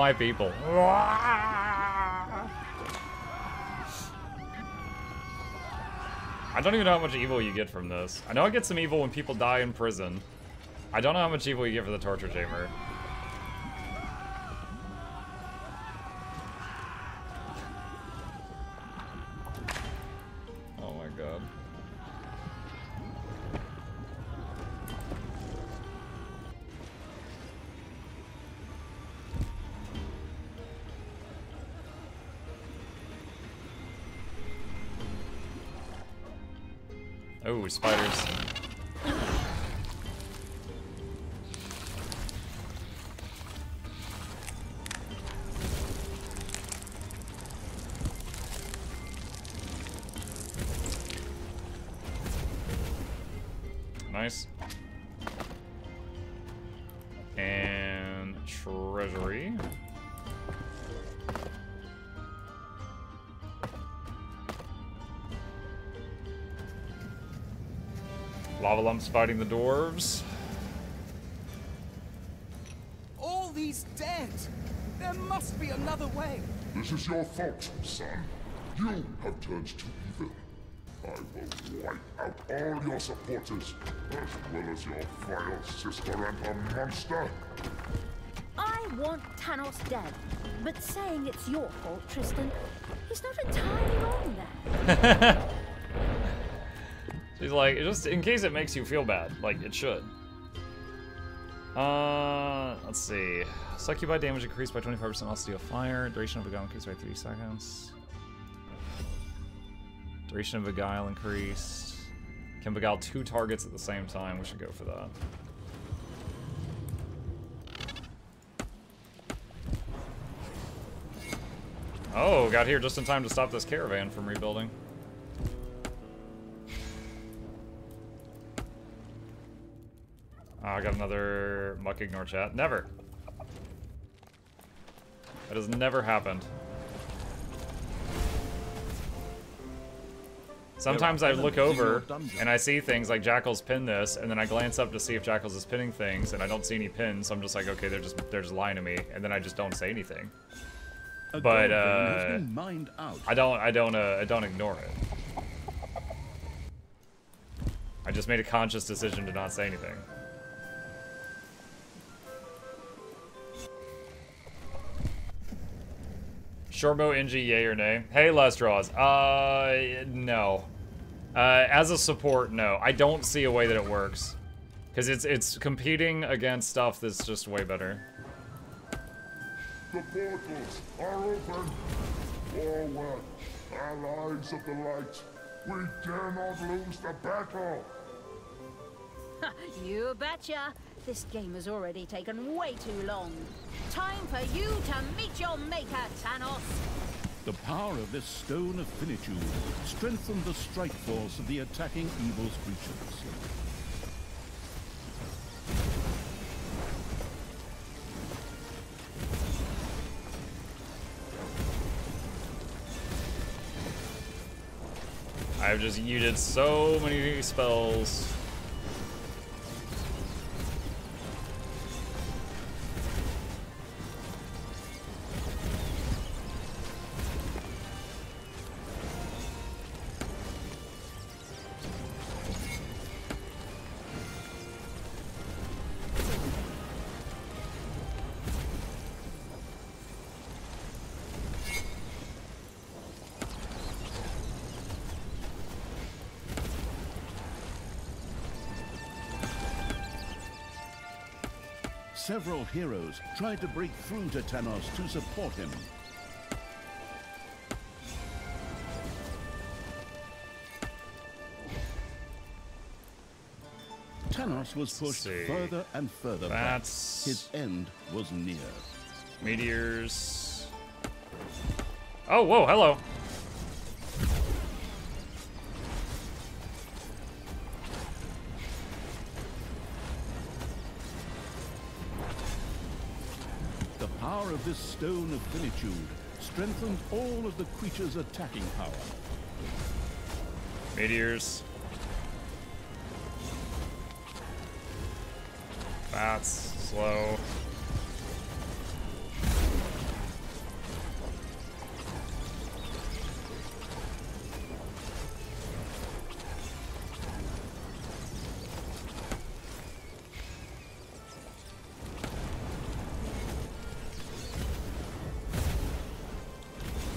my people. I don't even know how much evil you get from this. I know I get some evil when people die in prison. I don't know how much evil you get for the torture chamber. Oh my god. Oh, spiders. Nice. And treasury. Lava lumps fighting the dwarves. All these dead! There must be another way! This is your fault, son. You have turned to evil. I will wipe out all your supporters, as well as your vile sister and her monster. I want Thanos dead, but saying it's your fault, Tristan, he's not entirely wrong there. She's like, just in case it makes you feel bad, like it should. Let's see. Succubite damage increased by 25% while steal fire. Duration of beguile increased by 3 seconds. Duration of beguile increased. Can beguile 2 targets at the same time. We should go for that. Oh, got here just in time to stop this caravan from rebuilding. Oh, I got another muck ignore chat. Never. That has never happened. Sometimes I look over and I see things like Jackal's pinned this, and then I glance up to see if Jackal's is pinning things, and I don't see any pins, so I'm just like, okay, they're just lying to me, and then I just don't say anything. But I don't ignore it. I just made a conscious decision to not say anything. Shortbow NG, yay or nay? Hey, Lestraws. No. As a support, no. I don't see a way that it works. Because it's competing against stuff that's just way better. The portals are open. Forward, allies of the light. We dare not lose the battle. You betcha. This game has already taken way too long. Time for you to meet your maker, Thanos. The power of this stone of finitude strengthened the strike force of the attacking evil's creatures. I've just used so many spells. Several heroes tried to break through to Thanos to support him. Thanos was pushed further and further back. His end was near. Meteors. Oh, whoa, hello. The power of this stone of finitude strengthened all of the creature's attacking power. Meteors. That's slow.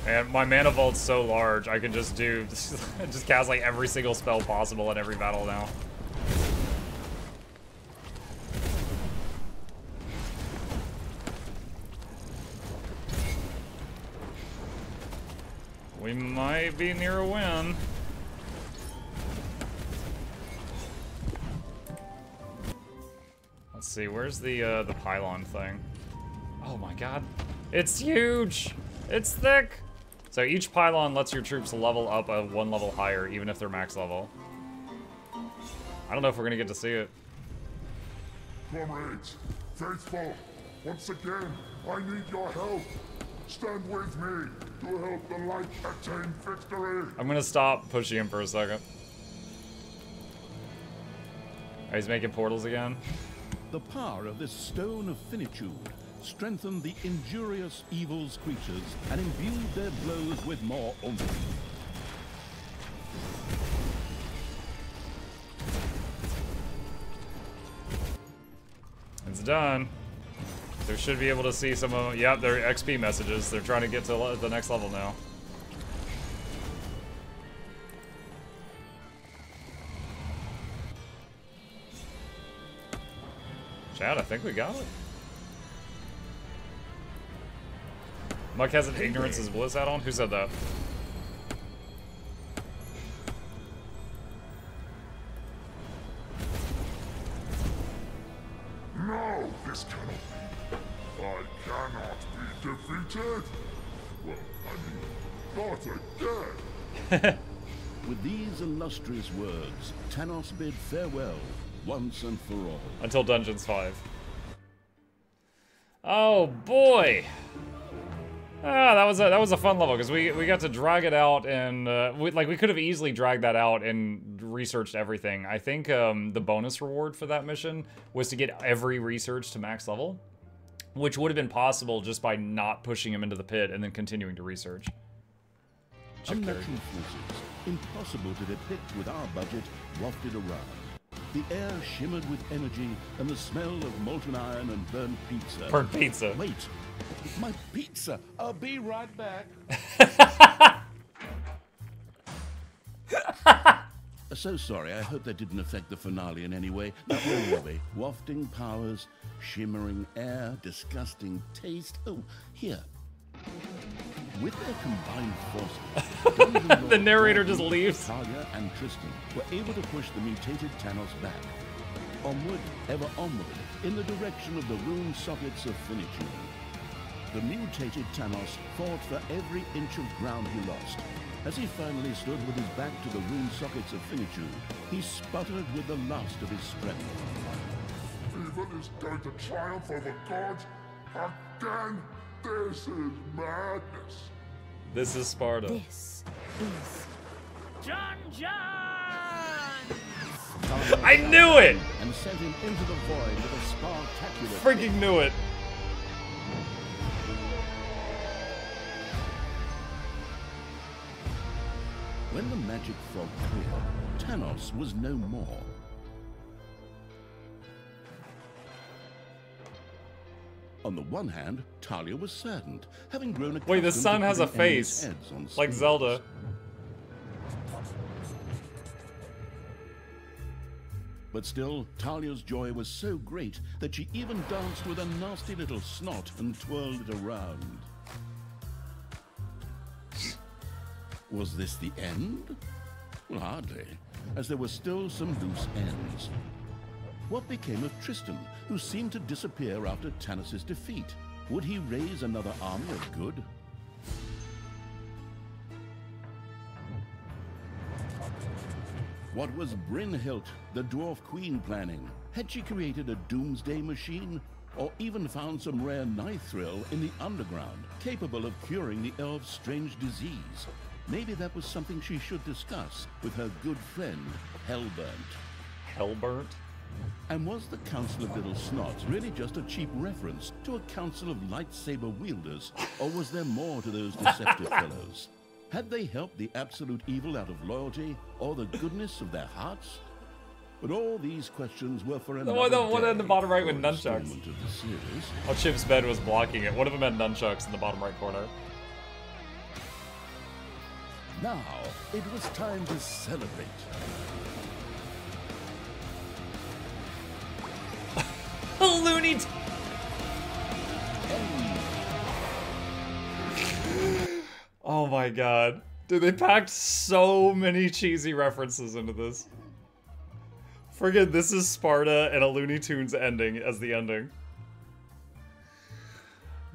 And my mana vault's so large, I can just do, just cast like every single spell possible in every battle now. We might be near a win. Let's see, where's the pylon thing? Oh my god, it's huge! It's thick! So each pylon lets your troops level up one level higher, even if they're max level. I don't know if we're gonna get to see it. Comrades, faithful, once again, I need your help. Stand with me to help the light attain victory. I'm gonna stop pushing him for a second. Oh, he's making portals again. The power of this stone of finitude strengthened the injurious evil's creatures and imbued their blows with more oomph. It's done. They should be able to see some of, yeah, their XP messages. They're trying to get to the next level now. Chad, I think we got it. Muck has an ignorance is bliss hat on? Who said that? No, this cannot be. I cannot be defeated. Well, I mean, not again. With these illustrious words, Tanos bid farewell once and for all. Until Dungeons 5. Oh boy! Ah, that was a fun level because we got to drag it out and we could have easily dragged that out and researched everything. I think the bonus reward for that mission was to get every research to max level, which would have been possible just by not pushing him into the pit and then continuing to research. Unnatural forces, impossible to depict with our budget, wafted around. The air shimmered with energy and the smell of molten iron and burnt pizza. Burnt pizza. Wait, my pizza! I'll be right back. So sorry, I hope that didn't affect the finale in any way. Now, anyway, wafting powers, shimmering air, disgusting taste. Oh, here. With their combined forces, the narrator just leaves. Talia and Tristan were able to push the mutated Tanos back. Onward, ever onward, in the direction of the rune sockets of finitude. The mutated Tanos fought for every inch of ground he lost. As he finally stood with his back to the rune sockets of finitude, he sputtered with the last of his strength. Evil is going to triumph over God again. This is madness. This is Sparta. This is John! I knew it! And sent him into the void with a spectacular. Freaking knew it! When the magic fog cleared, Tanos was no more. On the one hand, Talia was saddened, having grown accustomed Wait, the sun to has a putting enemies' face, heads on like spears. Zelda. But still, Talia's joy was so great that she even danced with a nasty little snot and twirled it around. Was this the end? Well, hardly, as there were still some loose ends. What became of Tristan, who seemed to disappear after Tanos' defeat? Would he raise another army of good? What was Brynhild, the dwarf queen, planning? Had she created a doomsday machine? Or even found some rare nithril in the underground, capable of curing the elves' strange disease? Maybe that was something she should discuss with her good friend, Hellburnt. Hellburnt? And was the Council of Little Snots really just a cheap reference to a council of lightsaber wielders? Or was there more to those deceptive fellows? Had they helped the absolute evil out of loyalty or the goodness of their hearts? But all these questions were for another one in the bottom right with or nunchucks. installment of the series. Oh, Chip's bed was blocking it. One of them had nunchucks in the bottom right corner. Now, it was time to celebrate. Looney Oh my god. Dude, they packed so many cheesy references into this. Friggin' this is Sparta and a Looney Tunes ending as the ending.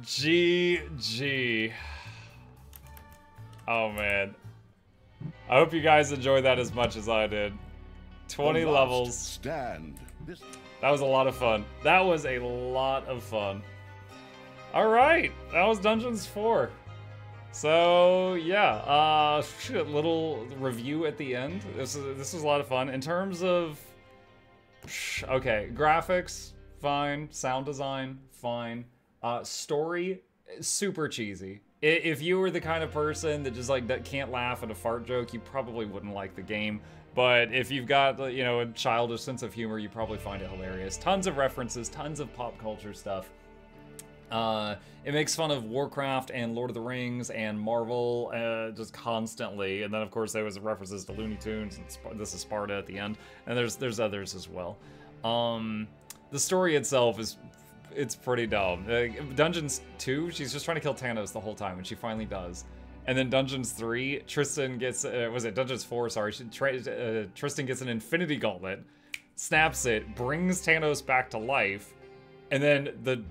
GG. Oh man. I hope you guys enjoyed that as much as I did. 20 levels. Stand. That was a lot of fun. That was a lot of fun. Alright, that was Dungeons 4. So yeah, little review at the end. This was a lot of fun. In terms of okay, graphics, fine. Sound design, fine. Story, super cheesy. If you were the kind of person that just like that can't laugh at a fart joke, you probably wouldn't like the game. But if you've got, you know, a childish sense of humor, you probably find it hilarious. Tons of references, tons of pop culture stuff. It makes fun of Warcraft and Lord of the Rings and Marvel just constantly. And then, of course, there was references to Looney Tunes, and this is Sparta at the end. And there's others as well. The story itself it's pretty dumb. Dungeons 2, she's just trying to kill Thanos the whole time, and she finally does. And then Dungeons 3, Tristan gets, Dungeons 4, sorry, Tristan gets an Infinity Gauntlet, snaps it, brings Thanos back to life, and then the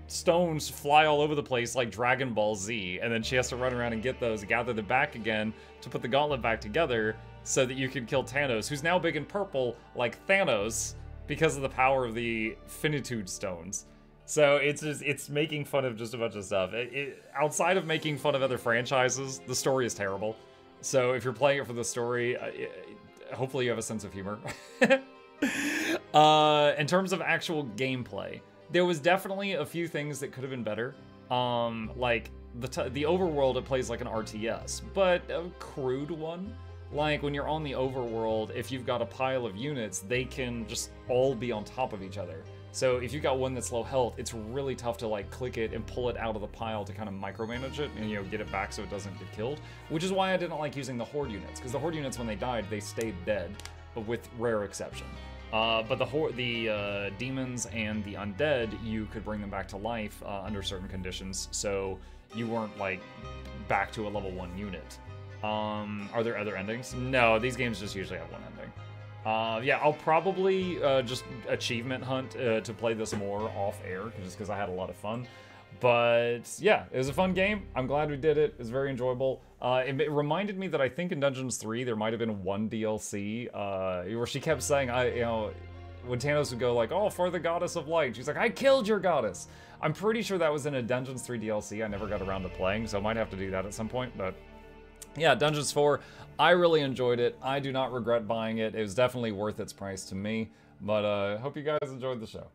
stones fly all over the place like Dragon Ball Z, and then she has to run around and get those, gather them back again to put the gauntlet back together so that you can kill Thanos, who's now big and purple like Thanos because of the power of the Finitude Stones. So it's making fun of just a bunch of stuff. Outside of making fun of other franchises, the story is terrible. So if you're playing it for the story, hopefully you have a sense of humor. In terms of actual gameplay, there was definitely a few things that could have been better. Like the overworld, it plays like an RTS, but a crude one. Like when you're on the overworld, if you've got a pile of units, they can just all be on top of each other. So if you've got one that's low health, it's really tough to like click it and pull it out of the pile to kind of micromanage it and, you know, get it back so it doesn't get killed. Which is why I didn't like using the Horde units, because the Horde units, when they died, they stayed dead, with rare exception. But the demons and the undead, you could bring them back to life under certain conditions, so you weren't like back to a level 1 unit. Are there other endings? No, these games just usually have one ending. Yeah, I'll probably just achievement hunt to play this more off air, just because I had a lot of fun. But yeah, it was a fun game. I'm glad we did it. It was very enjoyable. It reminded me that I think in Dungeons 3 there might have been one DLC where she kept saying, you know, when Thanos would go like, "Oh, for the goddess of light," she's like, "I killed your goddess." I'm pretty sure that was in a Dungeons 3 DLC. I never got around to playing, so I might have to do that at some point. But yeah, Dungeons 4, I really enjoyed it. I do not regret buying it. It was definitely worth its price to me. But I hope you guys enjoyed the show.